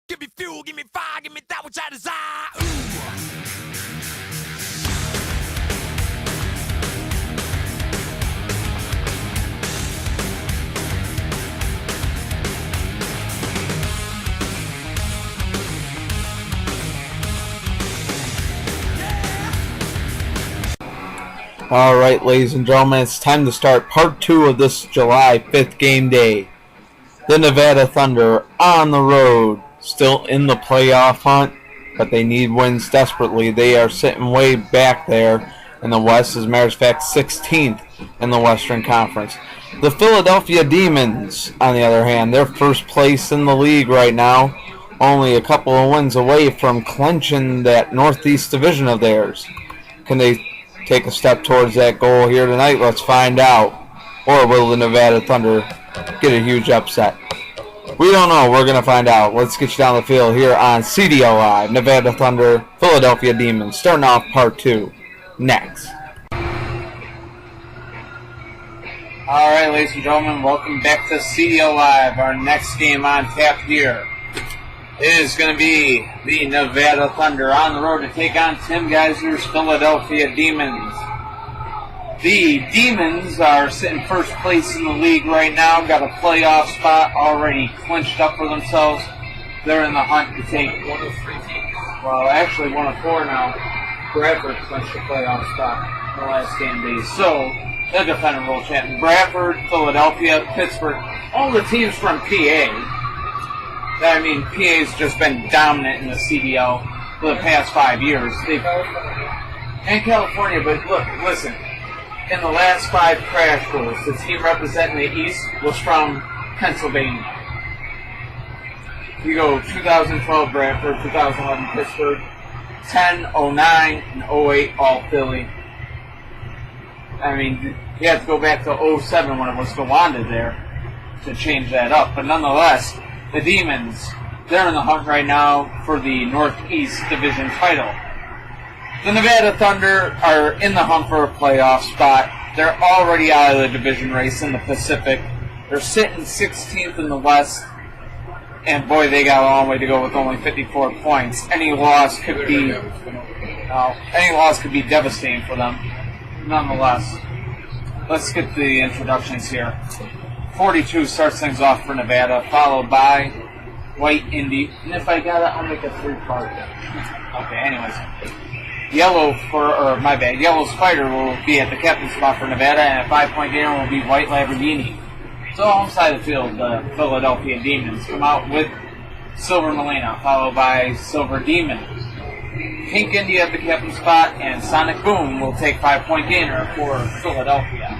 Give me fuel, give me fire, give me that which I desire. Ooh. All right, ladies and gentlemen, it's time to start part 2 of this July 5th game day. The Nevada Thunder on the road, still in the playoff hunt, but they need wins desperately. They are sitting way back there in the West, as a matter of fact, 16th in the Western Conference. The Philadelphia Demons, on the other hand, they're first place in the league right now, only a couple of wins away from clinching that Northeast division of theirs. Can they take a step towards that goal here tonight? Let's find out. Or will the Nevada Thunder get a huge upset? We don't know. We're going to find out. Let's get you down the field here on CDL Live. Nevada Thunder, Philadelphia Demons. Starting off part 2 next. Alright, ladies and gentlemen, welcome back to CDL Live. Our next game on tap here is going to be the Nevada Thunder on the road to take on Tim Geiser's Philadelphia Demons. The Demons are sitting first place in the league right now, got a playoff spot already clinched up for themselves. They're in the hunt to take one of 3 teams. Well, actually one of 4 now. Bradford clinched the playoff spot in the last game days. So, they're defending world champion. Bradford, Philadelphia, Pittsburgh, all the teams from PA. I mean, PA's just been dominant in the CDL for the past 5 years. And California, but look, listen. In the last 5 crash rules, the team representing the East was from Pennsylvania. You go 2012 Bradford, 2011 Pittsburgh, 10, 09, and 08 all Philly. I mean, you have to go back to 07 when it was Galanda there to change that up. But nonetheless, the Demons, they're in the hunt right now for the Northeast Division title. The Nevada Thunder are in the hunt for a playoff spot. They're already out of the division race in the Pacific. They're sitting 16th in the West. And boy, they got a long way to go with only 54 points. Any loss could be devastating for them. Nonetheless, let's get the introductions here. 42 starts things off for Nevada, followed by White Indy. And if I got it, I'll make a 3-part. Okay, anyways. Yellow Spider will be at the captain spot for Nevada, and a 5-point gainer will be White Lamborghini. So home side of the field, the Philadelphia Demons come out with Silver Melina, followed by Silver Demon. Pink Indy at the captain spot, and Sonic Boom will take 5-point gainer for Philadelphia.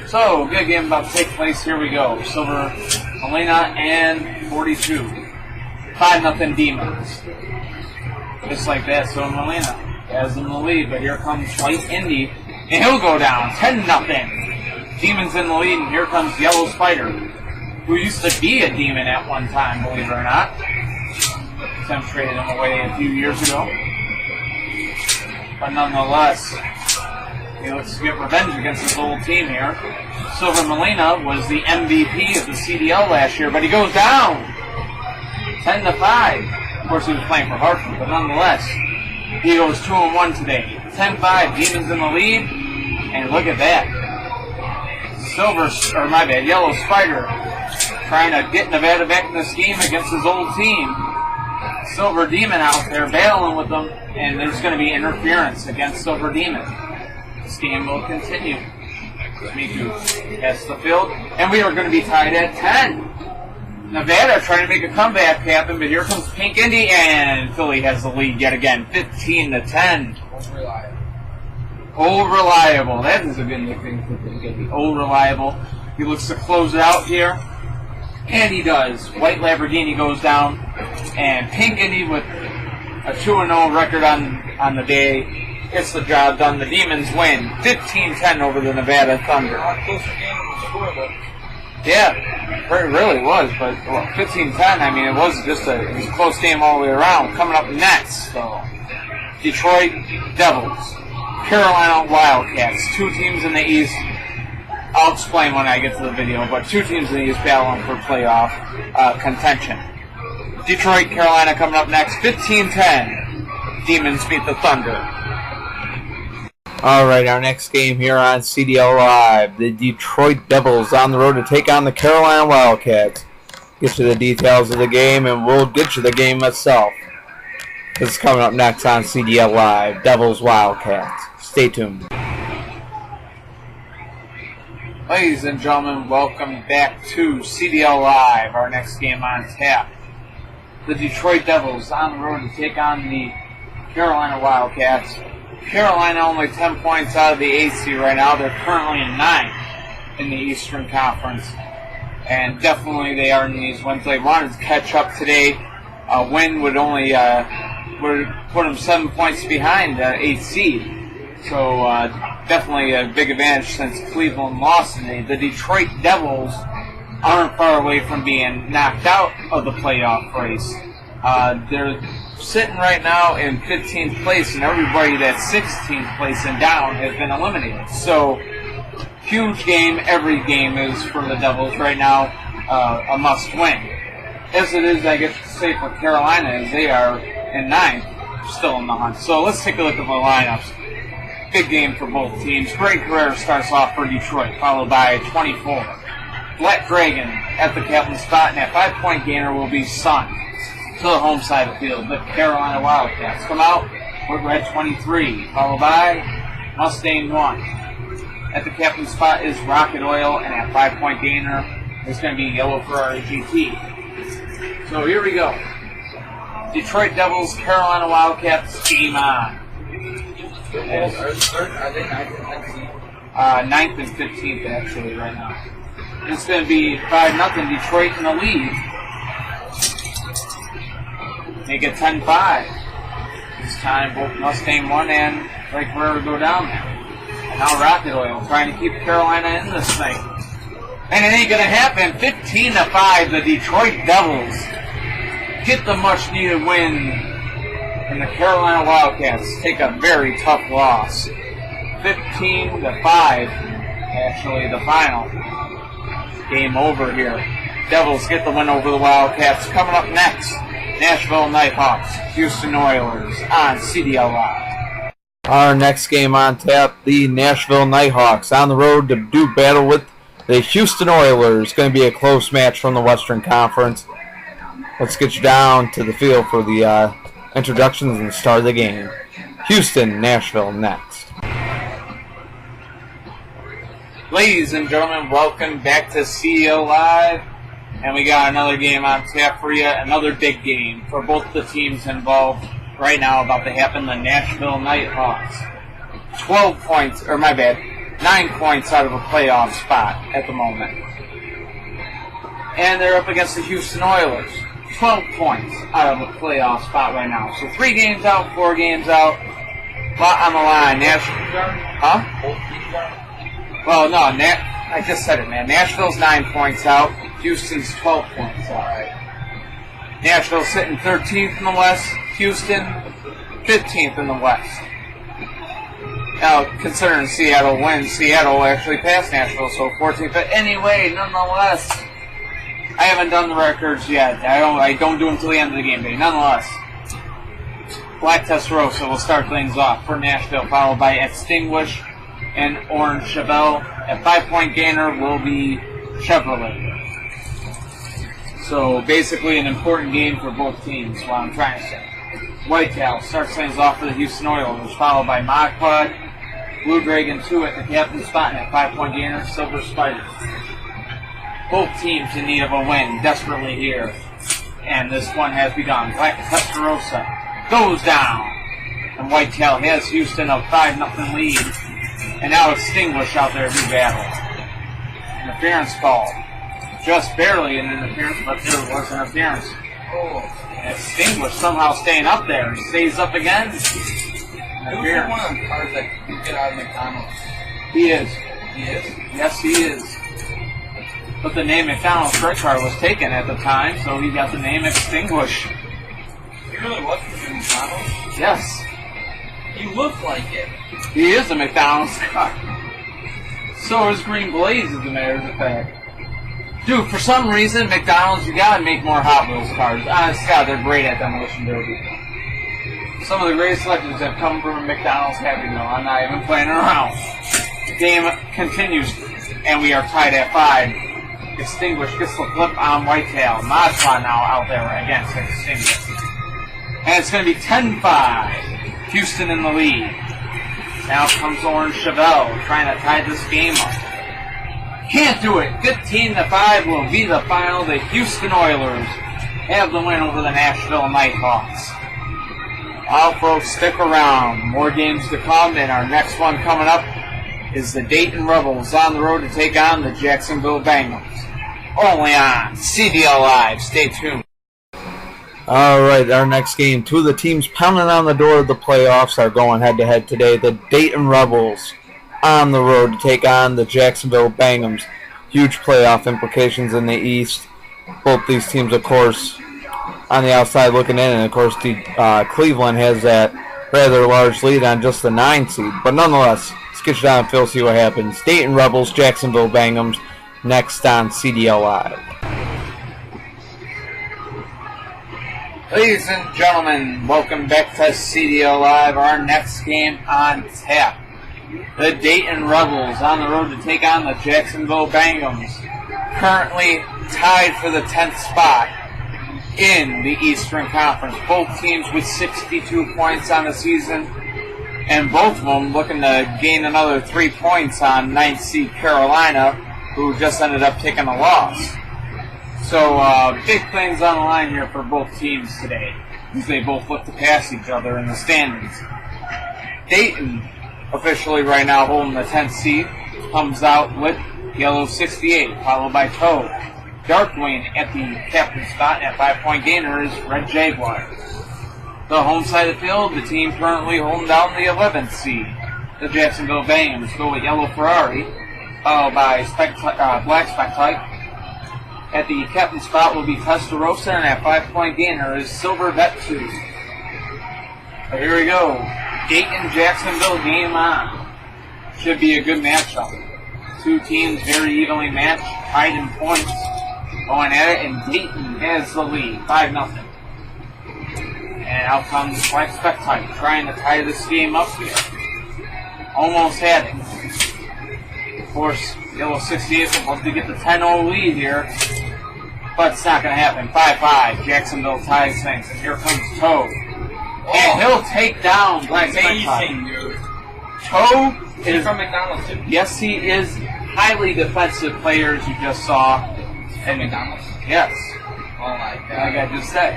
So, good game about to take place. Here we go. Silver Melina and 42. 5-0 Demons. Just like that, Silver Melina has in the lead, but here comes White Indy, and he'll go down 10-0. Demons in the lead, and here comes Yellow Spider, who used to be a demon at one time, believe it or not. Tim traded him away a few years ago. But nonetheless, he looks to get revenge against his old team here. Silver Melina was the MVP of the CDL last year, but he goes down 10-5. Of course, he was playing for Hartford, but nonetheless, he goes 2-1 today. 10-5, Demons in the lead, and look at that. Yellow Spider trying to get Nevada back in this game against his old team. Silver Demon out there battling with them, and there's going to be interference against Silver Demon. This game will continue. Miku has the field, and we are going to be tied at 10. Nevada trying to make a comeback happen, but here comes Pink Indy, and Philly has the lead yet again, 15-10. Old Reliable. That is a good nickname for Pink Indy. Old Reliable. He looks to close it out here, and he does. White Lamborghini goes down, and Pink Indy with a 2-0 record on the day gets the job done. The Demons win 15-10 over the Nevada Thunder. Yeah, it really was, but 15-10, I mean, it was a close game all the way around. Coming up next, so Detroit Devils, Carolina Wildcats, 2 teams in the East. I'll explain when I get to the video, but 2 teams in the East battling for playoff contention. Detroit, Carolina coming up next. 15-10. Demons beat the Thunder. Alright, our next game here on CDL Live. The Detroit Devils on the road to take on the Carolina Wildcats. Get you the details of the game, and we'll get you the game itself. This is coming up next on CDL Live. Devils Wildcats. Stay tuned. Ladies and gentlemen, welcome back to CDL Live. Our next game on tap. The Detroit Devils on the road to take on the Carolina Wildcats. Carolina only 10 points out of the 8th seed right now. They're currently in 9th in the Eastern Conference. And definitely they are in these wins. They wanted to catch up today. A win would only would put them 7 points behind the 8th seed. So definitely a big advantage since Cleveland lost today. The Detroit Devils aren't far away from being knocked out of the playoff race. They're sitting right now in 15th place, and everybody that's 16th place and down has been eliminated. So, huge game. Every game is for the Devils right now a must-win. As it is, I guess to say, for Carolina, as they are in 9th, still in the hunt. So, let's take a look at the lineups. Big game for both teams. Greg Carrera starts off for Detroit, followed by 24. Black Dragon at the captain spot, and that 5-point gainer will be Sun to the home side of the field. The Carolina Wildcats come out with red 23, followed by Mustang 1. At the captain spot is Rocket Oil, and that 5-point gainer is going to be Yellow Ferrari GT. So here we go. Detroit Devils, Carolina Wildcats, game on. Are they 9th and 15th actually right now. It's going to be 5-0 Detroit in the lead. Make it 10-5. This time both Mustang 1 and Ray Carrera go down there. And now Rocket Oil trying to keep Carolina in this thing. And it ain't going to happen. 15-5, the Detroit Devils get the much needed win. And the Carolina Wildcats take a very tough loss. 15-5, actually the final. Game over here. Devils get the win over the Wildcats. Coming up next, Nashville Nighthawks, Houston Oilers on CDL Live. Our next game on tap, the Nashville Nighthawks on the road to do battle with the Houston Oilers. Going to be a close match from the Western Conference. Let's get you down to the field for the introductions and start of the game. Houston, Nashville next. Ladies and gentlemen, welcome back to CDL Live. And we got another game on tap for you. Another big game for both the teams involved right now about to happen. The Nashville Nighthawks. 9 points out of a playoff spot at the moment. And they're up against the Houston Oilers. 12 points out of a playoff spot right now. So 3 games out, 4 games out. Lot on the line. Well, no, I just said it, man. Nashville's 9 points out. Houston's 12 points out. Right? Nashville's sitting 13th in the West. Houston, 15th in the West. Now, considering Seattle wins, Seattle will actually pass Nashville, so 14th. But anyway, nonetheless, I haven't done the records yet. I don't do them until the end of the game day. Nonetheless, Black Testarossa will start things off for Nashville, followed by Extinguish and Orange Chevelle. A 5-point gainer will be Chevrolet. So basically an important game for both teams, what I'm trying to say. Whitetail starts things off for the Houston Oilers, followed by Modquad, Blue Dragon 2 at the captain spot, and a 5-point gainer, Silver Spiders. Both teams in need of a win, desperately here. And this one has begun. Black Testarossa goes down. And Whitetail has Houston a 5-0 lead. And now Extinguish out there to battle. Interference call. Just barely an interference, but there was an interference. And Extinguish somehow staying up there. He stays up again. Who's one of the cars that you get out of McDonald's? He is. He is? Yes, he is. But the name McDonald's credit card was taken at the time, so he got the name Extinguish. He really was from McDonald's? Yes. He looked like it. He is a McDonald's car. So is Green Blaze, as a matter of fact. Dude, for some reason, McDonald's, you gotta make more Hot Wheels cars. Honest to God, they're great at Demolition Derby. Some of the greatest legends have come from a McDonald's Happy Meal. I'm not even playing around. The game continues, and we are tied at 5. Extinguished gets the flip on Whitetail. Modspot now out there against Extinguished. And it's going to be 10-5. Houston in the lead. Now comes Orange Chevelle trying to tie this game up. Can't do it. 15-5 will be the final. The Houston Oilers have the win over the Nashville Nighthawks. Well, folks, stick around. More games to come, and our next one coming up is the Dayton Rebels on the road to take on the Jacksonville Bangums. Only on CDL Live. Stay tuned. All right, our next game. Two of the teams pounding on the door of the playoffs are going head-to-head today. The Dayton Rebels on the road to take on the Jacksonville Bangums. Huge playoff implications in the East. Both these teams, of course, on the outside looking in, and of course, Cleveland has that rather large lead on just the 9 seed. But nonetheless, let's get you down and Phil, see what happens. Dayton Rebels, Jacksonville Bangums, next on CDL Live. Ladies and gentlemen, welcome back to CDL Live. Our next game on tap. The Dayton Rebels on the road to take on the Jacksonville Bangums. Currently tied for the 10th spot in the Eastern Conference. Both teams with 62 points on the season, and both of them looking to gain another 3 points on 9th seed Carolina, who just ended up taking a loss. So big things on the line here for both teams today, as they both look to pass each other in the standings. Dayton, officially right now holding the 10th seed, comes out with yellow 68, followed by Toe. Darkwing at the captain spot at 5-point gainer is Red Jaguar. The home side of the field, the team currently holding down the 11th seed. The Jacksonville Bangums go with yellow Ferrari, followed by black Spectite. At the captain spot will be Testarossa, and at 5-point gainer is Silver Vet 2. So here we go. Dayton-Jacksonville game on. Should be a good matchup. Two teams very evenly matched, tied in points. Going at it, and Dayton has the lead, 5-0. And out comes Black Spectite, trying to tie this game up here. Almost had it. Of course, yellow 68 will hope to get the 10-0 lead here, but it's not going to happen. 5-5, Jacksonville ties things, and here comes Toe. And he'll take down Black Spectite. Toe is from McDonald's too. Yes, he is. Highly defensive player, as you just saw. From McDonald's? Yes. Oh my god. Like I just said.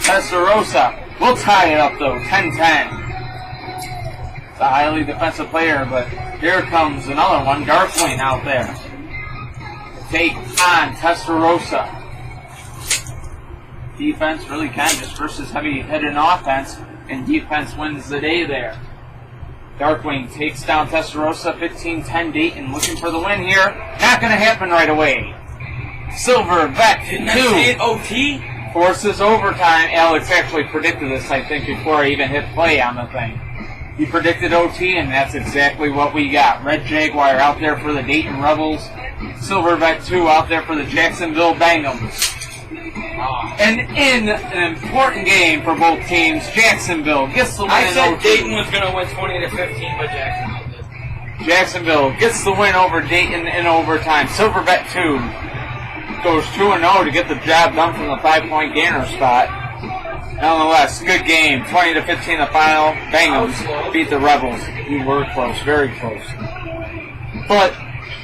Testarossa will tie it up though, 10-10. It's a highly defensive player, but here comes another one, Darkwing out there. Take on Testarossa. Defense really kind of just versus heavy-headed offense, and defense wins the day there. Darkwing takes down Testarossa, 15-10 Dayton, looking for the win here. Not going to happen right away. Silver Vet 2 OT? forces overtime. Alex actually predicted this, I think, before I even hit play on the thing. He predicted OT, and that's exactly what we got. Red Jaguar out there for the Dayton Rebels. Silver Vet 2 out there for the Jacksonville Bangums. And in an important game for both teams, Jacksonville gets the win. I said OT. Dayton was going to win 20-15, but Jacksonville did. Jacksonville gets the win over Dayton in overtime. Silver Vet 2 goes 2-0 to get the job done from the 5-point gainer spot. Nonetheless, good game. 20-15 the final. Bangums beat the Rebels. We were close, very close. But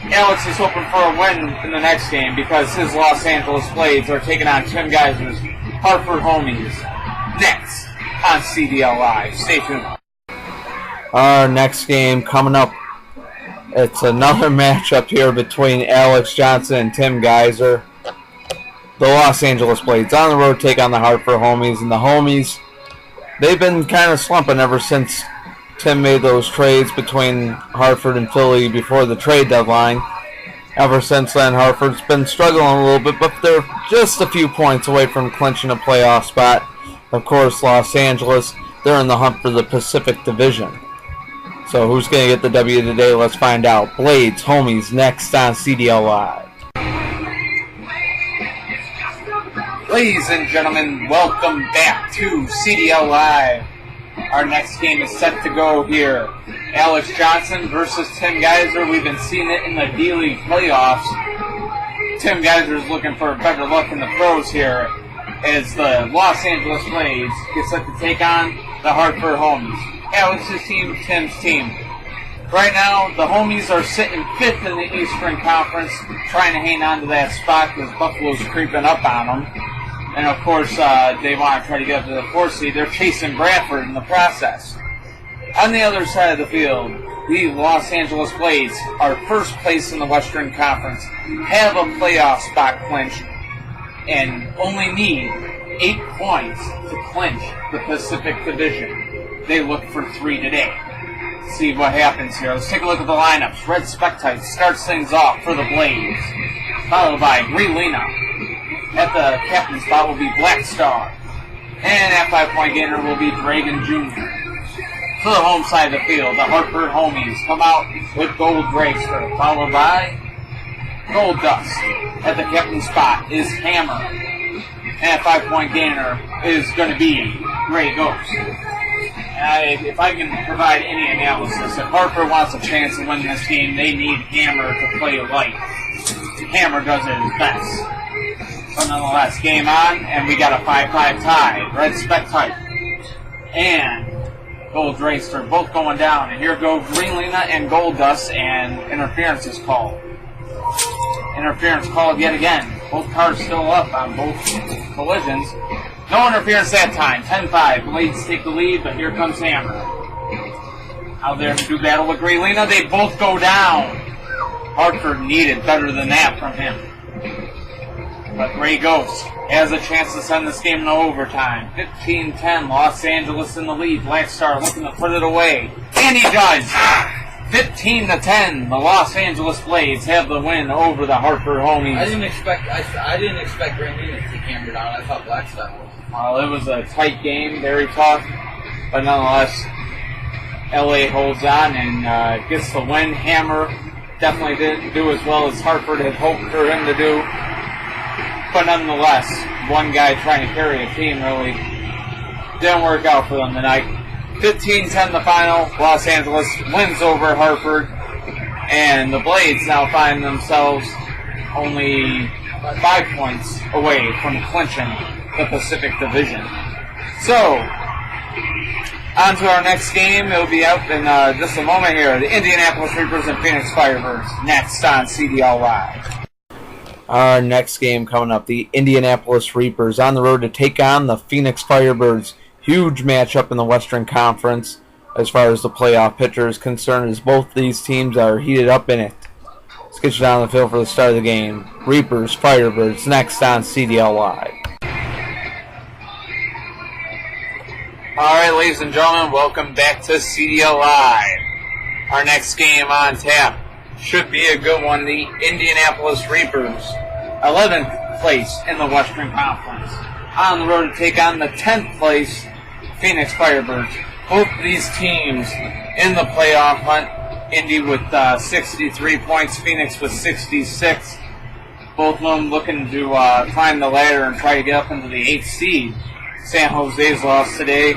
Alex is hoping for a win in the next game because his Los Angeles Blades are taking on Tim Geiser's Hartford Homies next on CDL Live. Stay tuned. Our next game coming up. It's another matchup here between Alex Johnson and Tim Geiser. The Los Angeles Blades on the road take on the Hartford Homies, and the Homies, they've been kind of slumping ever since Tim made those trades between Hartford and Philly before the trade deadline. Ever since then, Hartford's been struggling a little bit, but they're just a few points away from clinching a playoff spot. Of course, Los Angeles, they're in the hunt for the Pacific Division. So who's going to get the W today? Let's find out. Blades, Homies, next on CDL Live. Ladies and gentlemen, welcome back to CDL Live. Our next game is set to go here. Alex Johnson versus Tim Geiser. We've been seeing it in the D-League playoffs. Tim Geiser is looking for better luck in the pros here as the Los Angeles Blades get set to take on the Hartford Homies. Alex's team, Tim's team. Right now, the Homies are sitting 5th in the Eastern Conference, trying to hang on to that spot because Buffalo's creeping up on them. And of course, they want to try to get up to the 4th seed. They're chasing Bradford in the process. On the other side of the field, the Los Angeles Blades are first place in the Western Conference, have a playoff spot clinched, and only need 8 points to clinch the Pacific Division. They look for 3 today. Let's see what happens here. Let's take a look at the lineups. Red Spectite starts things off for the Blades, followed by Grelina. At the captain spot will be Black Star. And at 5-point gainer will be Dragon Jr. To the home side of the field, the Hartford Homies come out with Gold Dragster, followed by Gold Dust. At the captain spot is Hammer. And at 5-point gainer is going to be Gray Ghost. If I can provide any analysis, if Hartford wants a chance to win this game, they need Hammer to play light. Hammer does it his best. But nonetheless, game on, and we got a 5-5 tie. Red Spectite and Gold Dragster both going down. And here go Greenlina and Gold Dust, and interference is called. Interference called yet again. Both cars still up on both collisions. No interference that time. 10-5. Blades take the lead, but here comes Hammer. Out there to do battle with Greenlina. They both go down. Hartford needed better than that from him. But Gray Ghost has a chance to send this game to overtime. 15-10, Los Angeles in the lead. Black Star looking to put it away. And he does! 15-10, the Los Angeles Blades have the win over the Hartford Homies. I didn't expect Grandina to be hammered out. I thought Black Star was. Well, it was a tight game, very tough. But nonetheless, LA holds on and gets the win. Hammer definitely didn't do as well as Hartford had hoped for him to do. But nonetheless, one guy trying to carry a team really didn't work out for them tonight. 15-10 the final. Los Angeles wins over Hartford. And the Blades now find themselves only 5 points away from clinching the Pacific Division. So, on to our next game. It'll be out in just a moment here. The Indianapolis Reapers and Phoenix Firebirds next on CDL Live. Our next game coming up, the Indianapolis Reapers on the road to take on the Phoenix Firebirds. Huge matchup in the Western Conference as far as the playoff picture is concerned, as both these teams are heated up in it. Let's get you down the field for the start of the game. Reapers, Firebirds, next on CDL Live. Alright, ladies and gentlemen, welcome back to CDL Live. Our next game on tap should be a good one. The Indianapolis Reapers, 11th place in the Western Conference, on the road to take on the 10th place Phoenix Firebirds. Both of these teams in the playoff hunt. Indy with 63 points, Phoenix with 66. Both of them looking to climb the ladder and try to get up into the 8th seed. San Jose's lost today.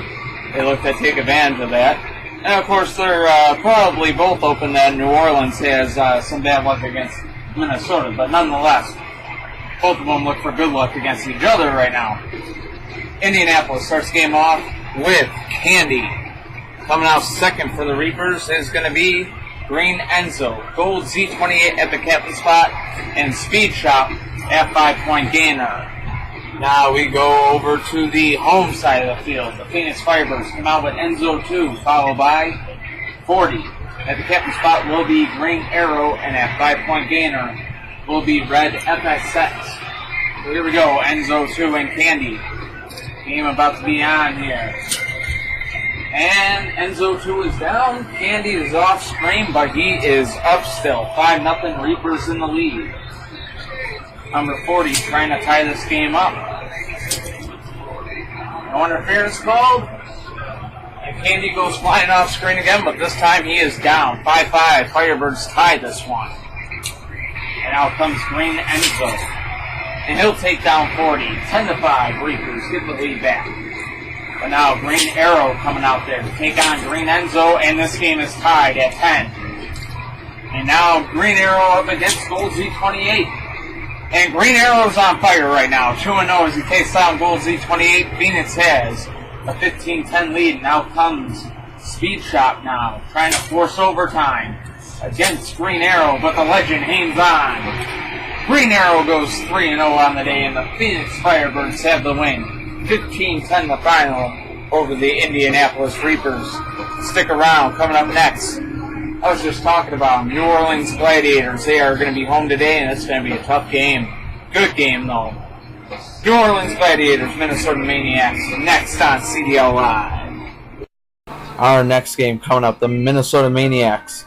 They look to take advantage of that. And, of course, they're probably both hoping that New Orleans has some bad luck against Minnesota. But nonetheless, both of them look for good luck against each other right now. Indianapolis starts the game off with Candy. Coming out second for the Reapers is going to be Green Enzo. Gold Z28 at the captain spot and Speed Shop at 5-point gainer. Now we go over to the home side of the field. The Phoenix Firebirds come out with Enzo 2, followed by 40. At the captain spot will be Green Arrow, and at 5-point gainer will be Red FXX. So here we go, Enzo 2 and Candy. Game about to be on here. And Enzo 2 is down. Candy is off screen, but he is up still. 5-0 Reapers in the lead. Number 40 trying to tie this game up. No interference called. And Candy goes flying off screen again, but this time he is down. 5-5. Firebirds tie this one. And out comes Green Enzo. and he'll take down 40. 10-5, Reapers get the lead back. But now Green Arrow coming out there to take on Green Enzo, and this game is tied at 10. And now Green Arrow up against Gold Z28. And Green Arrow's on fire right now. 2-0 as he takes down Gold Z28. Phoenix has a 15-10 lead. Now comes Speed Shop now, trying to force overtime against Green Arrow, but the legend hangs on. Green Arrow goes 3-0 on the day, and the Phoenix Firebirds have the win. 15-10 the final over the Indianapolis Reapers. Stick around. Coming up next, I was just talking about New Orleans Gladiators. They are going to be home today, and it's going to be a tough game. Good game, though. New Orleans Gladiators, Minnesota Maniacs, next on CDL Live. Our next game coming up, the Minnesota Maniacs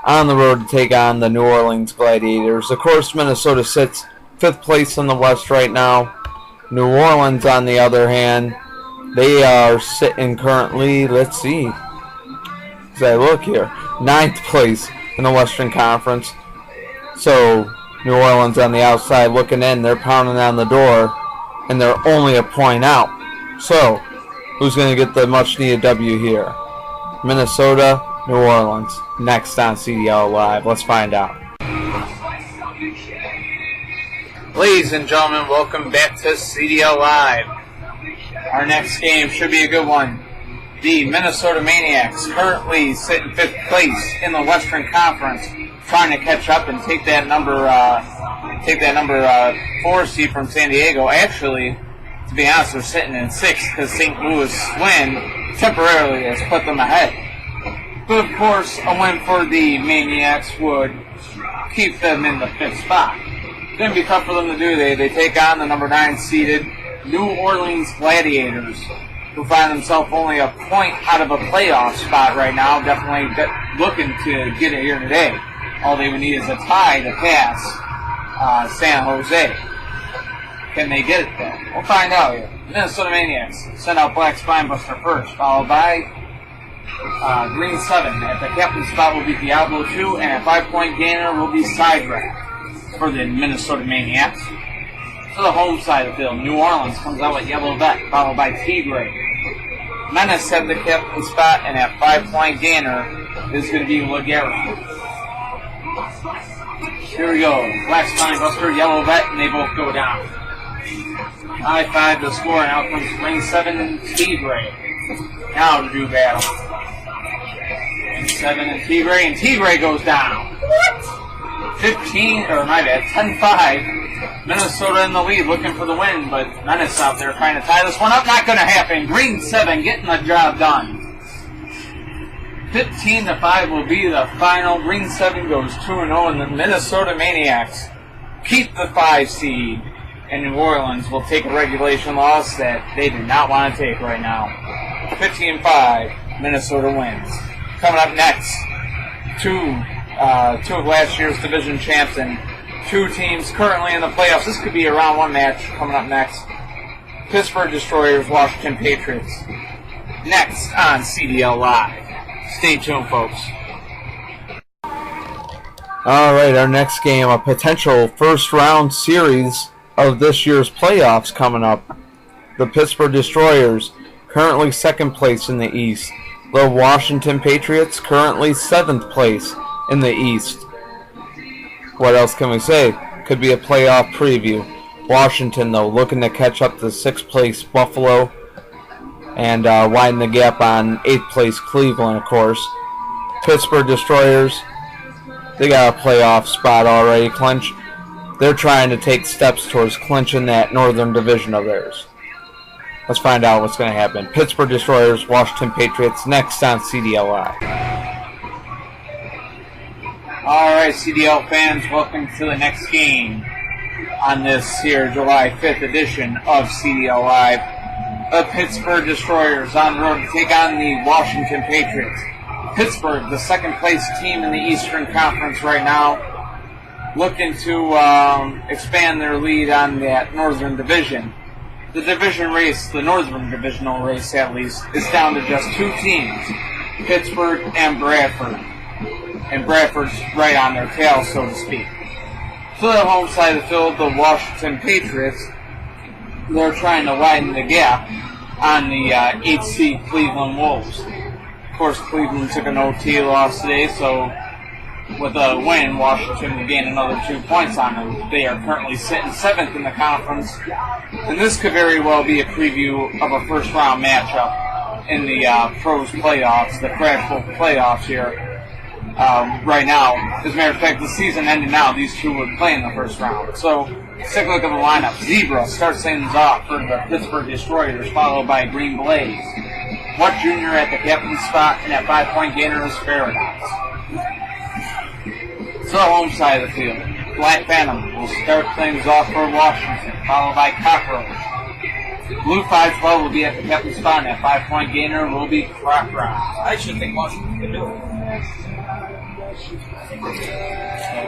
on the road to take on the New Orleans Gladiators. Of course, Minnesota sits 5th place in the West right now. New Orleans, on the other hand, they are sitting currently, let's see, as I look here, 9th place in the Western Conference. So, New Orleans on the outside looking in, they're pounding on the door, and they're only a point out. So, who's going to get the much-needed W here? Minnesota, New Orleans, next on CDL Live. Let's find out. Ladies and gentlemen, welcome back to CDL Live. Our next game should be a good one. The Minnesota Maniacs currently sit in 5th place in the Western Conference, trying to catch up and take that number 4 seed from San Diego. Actually, to be honest, they're sitting in 6th because St. Louis win temporarily has put them ahead. But of course, a win for the Maniacs would keep them in the 5th spot. It's going to be tough for them to do. They take on the number 9 seeded New Orleans Gladiators, who find themselves only a point out of a playoff spot right now. Definitely looking to get it here today. All they would need is a tie to pass San Jose. Can they get it there? We'll find out here. Minnesota Maniacs send out Black Spinebuster first, followed by Green 7. At the captain spot will be Diablo 2, and at 5-point gainer will be Sidetrack for the Minnesota Maniacs. To the home side of the field, New Orleans comes out with Yellow Vet, followed by Tigre. Menace at the captain spot, and at 5-point gainer is going to be Laguerre. Here we go. Black Spinebuster, Yellow Vet, and they both go down. High 5 to score, and out comes Green 7 Tigre. Now to do battle. Green 7 and Tigre goes down. 10-5. Minnesota in the lead, looking for the win, but Menace out there trying to tie this one up. Not going to happen. Green 7 getting the job done. 15-5 will be the final. Green 7 goes 2-0, and the Minnesota Maniacs keep the 5 seed. And New Orleans will take a regulation loss that they do not want to take right now. 15-5, Minnesota wins. Coming up next, two of last year's division champs and 2 teams currently in the playoffs. This could be a round 1 match coming up next. Pittsburgh Destroyers, Washington Patriots. Next on CDL Live. Stay tuned, folks. All right, our next game, a potential first-round series of this year's playoffs coming up. The Pittsburgh Destroyers, currently 2nd place in the East. The Washington Patriots, currently 7th place in the East. What else can we say? Could be a playoff preview. Washington, though, looking to catch up to 6th place Buffalo and widen the gap on 8th place Cleveland, of course. Pittsburgh Destroyers, they got a playoff spot already clinched. They're trying to take steps towards clinching that Northern Division of theirs. Let's find out what's going to happen. Pittsburgh Destroyers, Washington Patriots, next on CDL Live. Alright, CDL fans, welcome to the next game on this here July 5th edition of CDL Live. The Pittsburgh Destroyers on the road to take on the Washington Patriots. Pittsburgh, the 2nd place team in the Eastern Conference right now, looking to expand their lead on that Northern Division. The division race, the Northern Divisional race at least, is down to just 2 teams, Pittsburgh and Bradford. And Bradford's right on their tail, so to speak. To the home side of the field, the Washington Patriots, they're trying to widen the gap on the 8th seed Cleveland Wolves. Of course, Cleveland took an OT loss today, so with a win, Washington will gain another 2 points on them. They are currently sitting 7th in the conference, and this could very well be a preview of a first-round matchup in the pros playoffs, the Crash Bowl playoffs here. Right now, as a matter of fact, the season ended now. These two would play in the first round. So, let's take a look at the lineup. Zebra starts things off for the Pittsburgh Destroyers, followed by Green Blaze. Watt Jr. at the captain's spot, and at 5-point gainer is Paradox. To the home side of the field, Black Phantom will start things off for Washington, followed by Cockroach. Blue 512 will be at the captain's spot, and at 5-point gainer will be Crockrod. I should think Washington can do it.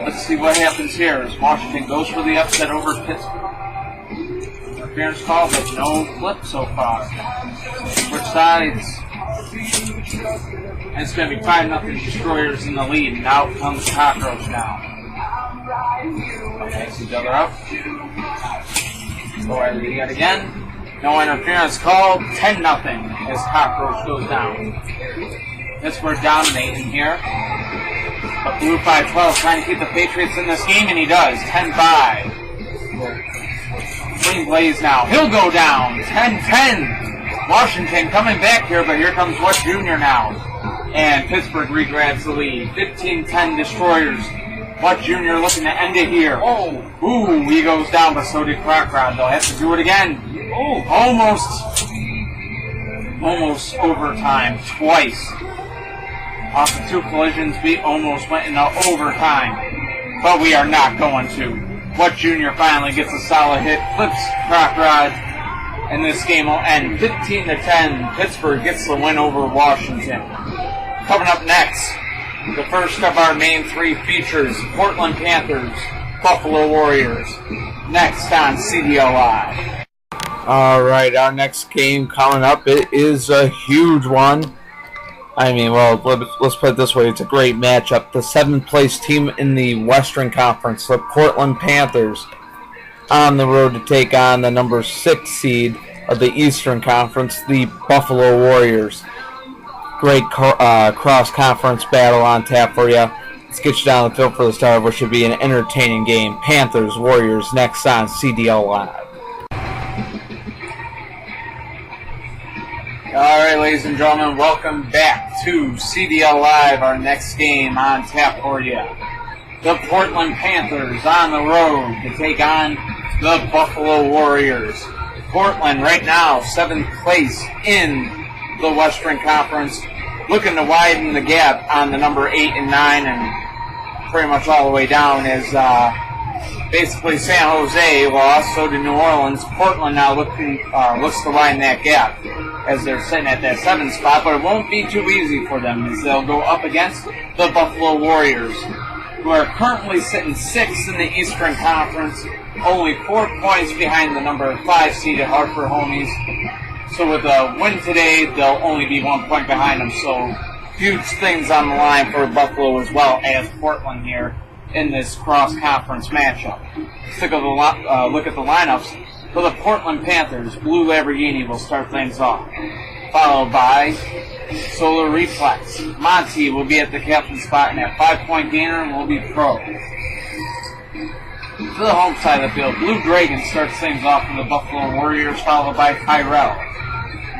Let's see what happens here as Washington goes for the upset over Pittsburgh. Interference call, but no flip so far. Which sides? And it's going to be 5-0 Destroyers in the lead, and out comes Cockroach now. Mix each other up. Go ahead yet again. No interference called. 10-0 as Cockroach goes down. Pittsburgh dominating here. But Blue 512 trying to keep the Patriots in this game, and he does. 10-5. Green Blaze now. He'll go down. 10-10. Washington coming back here, but here comes Watt Jr. now. And Pittsburgh regrabs the lead. 15-10 Destroyers. Watt Jr. looking to end it here. Oh, ooh, he goes down, but so did Crockrod. They'll have to do it again. Oh, almost overtime twice. Off the 2 collisions, we almost went into overtime, but we are not going to. Watt Jr. finally gets a solid hit, flips Crockrod, and this game will end 15-10. Pittsburgh gets the win over Washington. Coming up next, the first of our main 3 features, Portland Panthers, Buffalo Warriors. Next on CDL Live. All right, our next game coming up, it is a huge one. I mean, well, let's put it this way. It's a great matchup. The 7th place team in the Western Conference, the Portland Panthers, on the road to take on the number 6 seed of the Eastern Conference, the Buffalo Warriors. Great cross-conference battle on tap for you. Let's get you down the field for the start of what should be an entertaining game. Panthers, Warriors, next on CDL Live. Alright, ladies and gentlemen, welcome back to CDL Live, our next game on tap for you. The Portland Panthers on the road to take on the Buffalo Warriors. Portland right now, 7th place in the Western Conference, looking to widen the gap on the number 8 and 9 and pretty much all the way down as basically San Jose lost, so did New Orleans. Portland now looks to widen that gap as they're sitting at that 7th spot, but it won't be too easy for them as they'll go up against the Buffalo Warriors, who are currently sitting 6th in the Eastern Conference, only 4 points behind the number 5 seeded Hartford Homies. So with a win today, they'll only be 1 point behind them, so huge things on the line for Buffalo as well as Portland here in this cross-conference matchup. Let's take a look at the lineups. For the Portland Panthers, Blue Lamborghini will start things off, followed by Solar Reflex. Monty will be at the captain's spot, and at 5-point gainer will be Pro. To the home side of the field, Blue Dragon starts things off for the Buffalo Warriors, followed by Tyrell.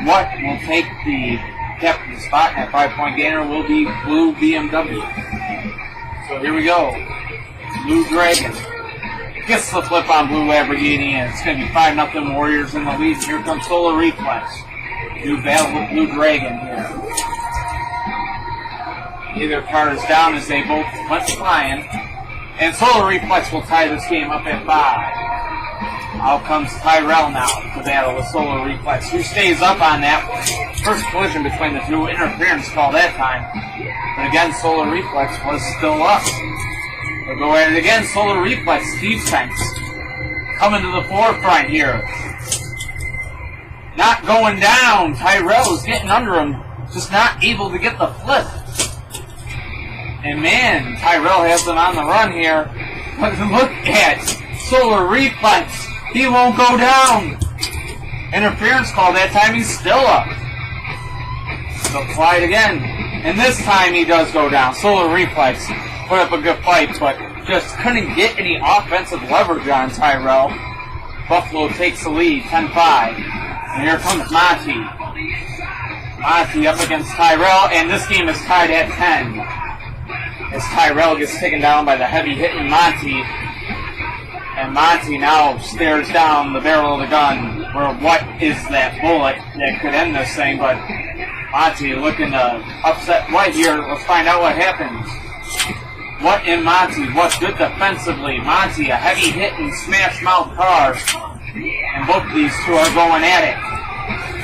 Watt will take the captain's spot, and at 5-point gainer will be Blue BMW. So here we go. Blue Dragon gets the flip on Blue Lamborghini, and it's going to be 5-0 Warriors in the lead. Here comes Solar Reflex. New battle with Blue Dragon here. Neither card is down as they both went flying. And Solar Reflex will tie this game up at 5. Out comes Tyrell now to battle with Solar Reflex, who stays up on that first collision between the two. Interference call that time. But again, Solar Reflex was still up. We'll go at it again. Solar Reflex defense coming to the forefront here. Not going down. Tyrell is getting under him, just not able to get the flip. And man, Tyrell has them on the run here. But look at Solar Reflex. He won't go down. Interference call that time. He's still up. So fly it again. And this time he does go down. Solar Reflex put up a good fight, but just couldn't get any offensive leverage on Tyrell. Buffalo takes the lead, 10-5. And here comes Monty. Monty up against Tyrell, and this game is tied at 10. As Tyrell gets taken down by the heavy-hitting Monty. And Monty now stares down the barrel of the gun, where what is that bullet that could end this thing, but Monty looking to upset White here. Let's find out what happens. What in Monty? What's good defensively? Monty, a heavy-hitting smash-mouth car, and both of these two are going at it.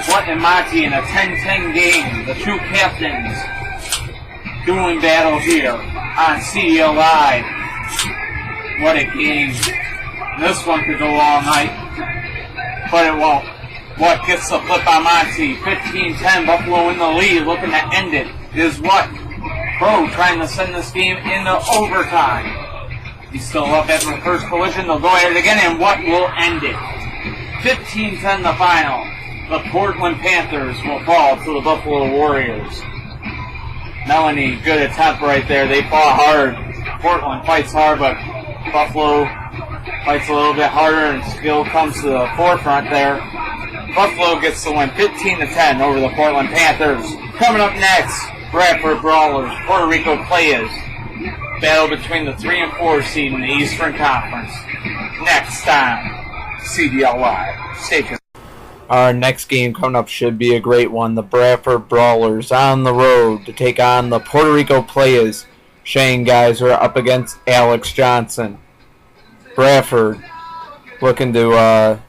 What in Monty in a 10-10 game? The two captains doing battle here on CDL Live. What a game. This one could go all night, but it won't. What gets the flip on Monty? 15-10, Buffalo in the lead, looking to end it. Is what? Pro trying to send this game into overtime. He's still up after the first collision. They'll go at it again, and what will end it? 15-10 the final. The Portland Panthers will fall to the Buffalo Warriors. Melanie, good attempt right there. They fought hard. Portland fights hard, but Buffalo fights a little bit harder, and skill comes to the forefront there. Buffalo gets the win 15-10 over the Portland Panthers. Coming up next, Bradford Brawlers, Puerto Rico Playas. Battle between the 3 and 4 seed in the Eastern Conference. Next time, CDL Live. Stay tuned. Our next game coming up should be a great one. The Bradford Brawlers on the road to take on the Puerto Rico Playas. Shane guys are up against Alex Johnson. Bradford looking to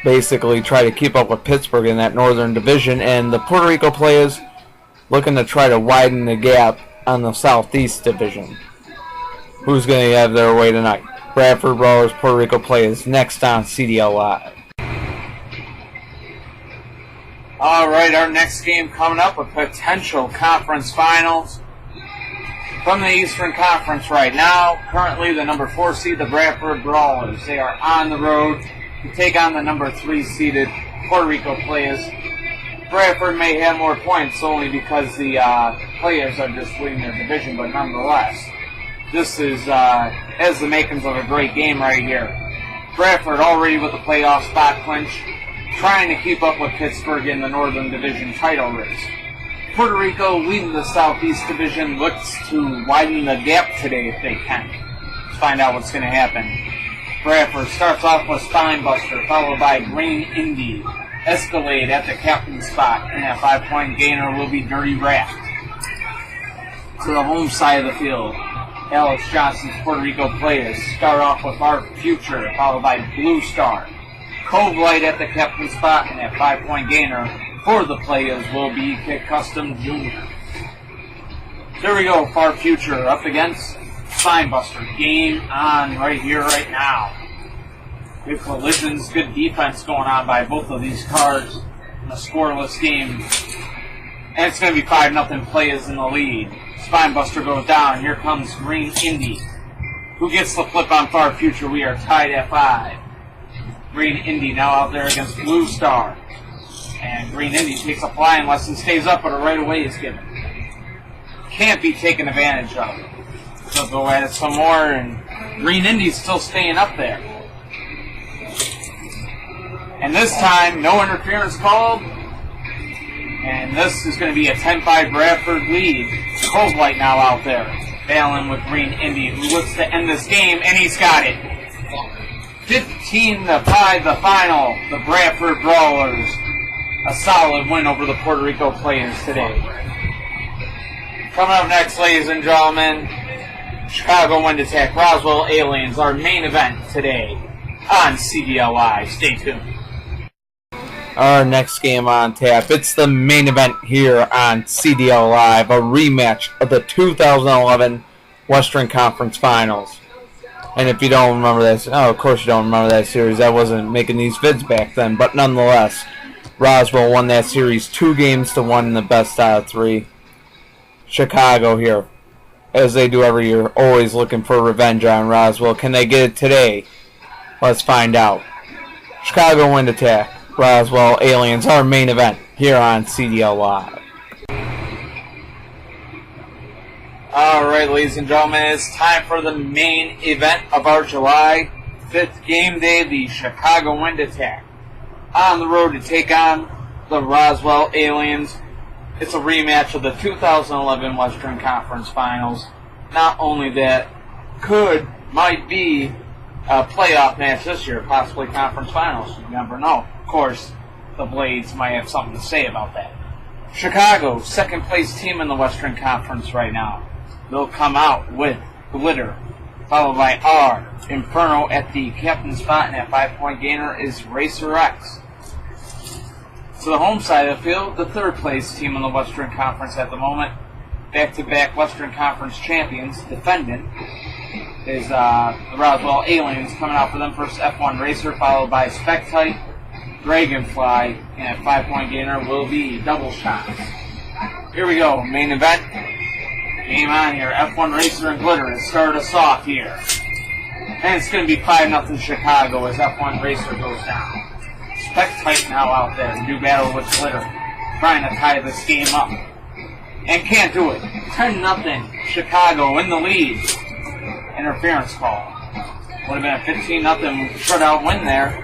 basically try to keep up with Pittsburgh in that Northern Division, and the Puerto Rico Playas looking to try to widen the gap on the Southeast Division. Who's going to have their way tonight? Bradford Brawlers, Puerto Rico Playas, next on CDL Live. All right, our next game coming up, a potential conference finals from the Eastern Conference right now. Currently the number 4 seed, the Bradford Brawlers. They are on the road to take on the number 3 seeded Puerto Rico Playas. Bradford may have more points only because the Playas are just winning their division, but nonetheless, this is has the makings of a great game right here. Bradford already with the playoff spot clinch, trying to keep up with Pittsburgh in the Northern Division title race. Puerto Rico, leading the Southeast Division, looks to widen the gap today if they can. Let's find out what's going to happen. Bradford starts off with Spinebuster, followed by Green Indy. Escalade at the captain spot, and that 5-point gainer will be Dirty Rat. To the home side of the field, Alex Johnson's Puerto Rico Playas start off with Our Future, followed by Blue Star. Cove Light at the captain spot, and that 5-point gainer for the Playas will be Kit Custom Jr. There we go, Far Future up against Spinebuster. Game on right here, right now. Good collisions, good defense going on by both of these cars in a scoreless game. And it's going to be 5-0 Playas in the lead. Spinebuster goes down. Here comes Green Indy. Who gets the flip on Far Future? We are tied at 5. Green Indy now out there against Blue Star. And Green Indy takes a flying lesson, stays up, but a right away is given. Can't be taken advantage of. They'll go at it some more, and Green Indy's still staying up there. And this time, no interference called. And this is going to be a 10-5 Bradford lead. Cove Light now out there, battling with Green Indy, who looks to end this game, and he's got it. 15-5 the final. The Bradford Brawlers. A solid win over the Puerto Rico Playas today. Coming up next, ladies and gentlemen, Chicago Wind Attack Roswell Aliens, our main event today on CDL Live. Stay tuned. Our next game on tap, it's the main event here on CDL Live, a rematch of the 2011 Western Conference Finals. And if you don't remember that, of course you don't remember that series. I wasn't making these vids back then, but nonetheless, Roswell won that series 2-1 in the best out of 3. Chicago here as they do every year, always looking for revenge on Roswell. Can they get it today? Let's find out. Chicago Wind Attack, Roswell Aliens, our main event here on CDL Live. Alright, ladies and gentlemen, it's time for the main event of our July 5th game day, the Chicago Wind Attack. On the road to take on the Roswell Aliens. It's a rematch of the 2011 Western Conference Finals. Not only that, might be a playoff match this year, possibly conference finals. You never know. Of course, the Blades might have something to say about that. Chicago, second place team in the Western Conference right now. They'll come out with Glitter, followed by R, Inferno at the captain spot, and at 5-point gainer is Racer X. To the home side of the field, the third place team in the Western Conference at the moment, back-to-back Western Conference champions, defendant, is the Roswell Aliens. Coming out for them first F1 Racer, followed by Spectite, Dragonfly, and at 5-point gainer will be Double Shots. Here we go, main event. Game on here. F1 Racer and Glitter has started us off here. And it's going to be 5-0 Chicago as F1 Racer goes down. Spectite now out there to do battle with Glitter, trying to tie this game up. And can't do it. 10-0 Chicago in the lead. Interference call. Would have been a 15-0 shutout win there.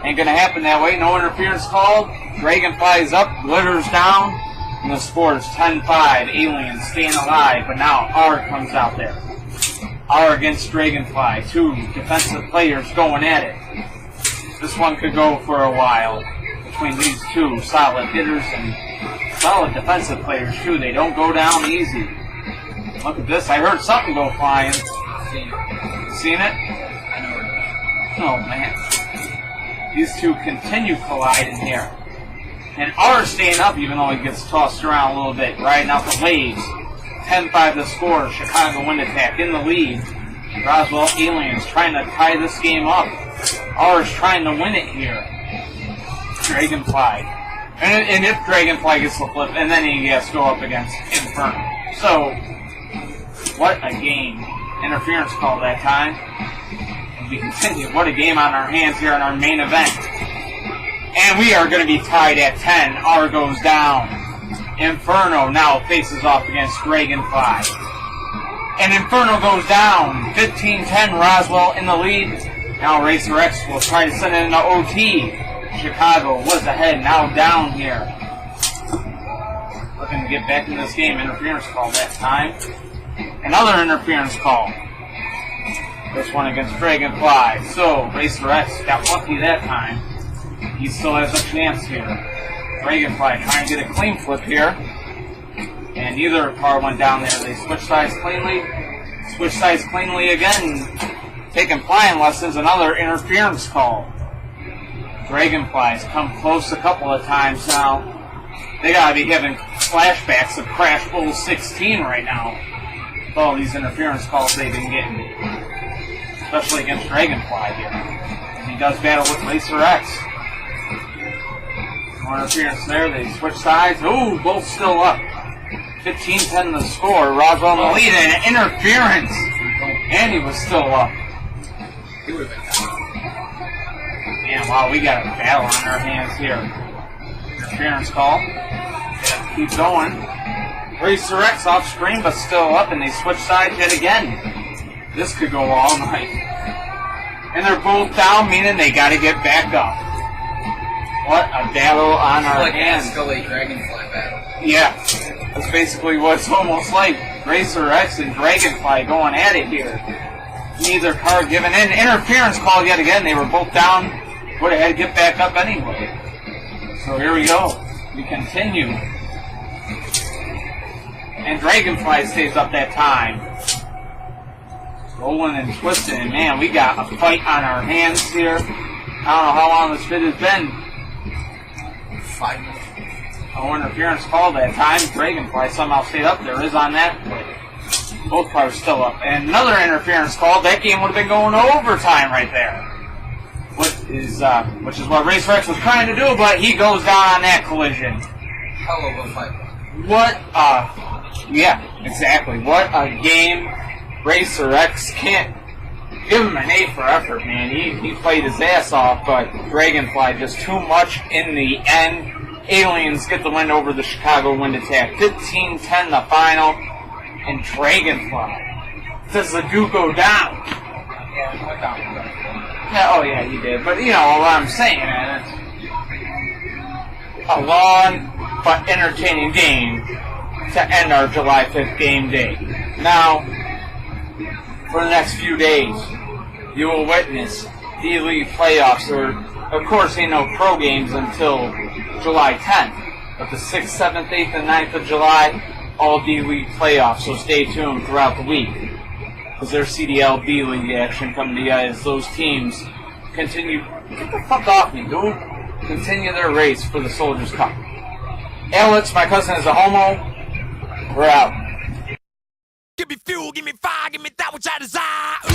Ain't going to happen that way. No interference called. Dragonfly's up. Glitter's down. And the score is 10-5. Aliens staying alive. But now R comes out there. R against Dragonfly. Two defensive players going at it. This one could go for a while between these two solid hitters and solid defensive players too. They don't go down easy. Look at this. I heard something go flying. Seen it? Oh, man. These two continue colliding here. And R staying up even though he gets tossed around a little bit. Riding out the waves. 10-5 the score. Chicago Wind Attack in the lead. Roswell Aliens trying to tie this game up. R is trying to win it here. Dragonfly. And if Dragonfly gets the flip, and then he has to go up against Inferno. So, what a game. Interference call that time. And we continue. What a game on our hands here in our main event. And we are going to be tied at 10. R goes down. Inferno now faces off against Dragonfly. And Inferno goes down. 15-10, Roswell in the lead. Now Racer X will try to send it into OT. Chicago was ahead, now down here. Looking to get back in this game. Interference call that time. Another interference call. This one against Dragonfly. So Racer X got lucky that time. He still has a chance here. Dragonfly trying to get a clean flip here. And neither car went down there. They switched sides cleanly. Switched sides cleanly again. Taking flying lessons. Another interference call. Dragonflies come close a couple of times now. They gotta be having flashbacks of Crash Bowl 16 right now. With all these interference calls they've been getting. Especially against Dragonfly here. And he does battle with Racer X. More interference there. They switch sides. Ooh, both still up. 15-10 the score. Roswell in the lead and interference. And he was still up. He would have been down. Man, wow, we got a battle on our hands here. Interference call. Yeah, keep going. Racer X off screen, but still up, and they switch sides yet again. This could go all night. And they're both down, meaning they got to get back up. What a battle on our hands. It's like an Dragonfly battle. Yeah, that's basically what it's almost like. Racer X and Dragonfly going at it here. Neither car giving in. Interference call yet again. They were both down. Would have had to get back up anyway. So here we go. We continue. And Dragonfly stays up that time. Rolling and twisting. And man, we got a fight on our hands here. I don't know how long this fit has been. 5 minutes. No interference call that time. Dragonfly somehow stayed up there. Is on that play. Both cars still up. And another interference call. That game would have been going to overtime right there. Which is what Racer X was trying to do, but he goes down on that collision. Hell of a fight. What a Yeah, exactly. What a game. Racer X can't give him an A for effort, man. He played his ass off, but Dragonfly just too much in the end. Aliens get the win over the Chicago Wind Attack. 15-10 the final. And Dragonfly does the Duke go down. Yeah, oh yeah, he did. But you know what I'm saying, man. It's a long but entertaining game to end our July 5th game day. Now, for the next few days, you will witness D-League playoffs, or of course ain't no pro games until July 10th. But the 6th, 7th, 8th, and 9th of July, all D-League playoffs, so stay tuned throughout the week. Because there's CDL D-League action coming to you as those teams continue. Get the fuck off me, dude. Continue their race for the Soldiers Cup. Alex, my cousin is a homo. We're out. Give me fuel, give me fire, give me that which I desire.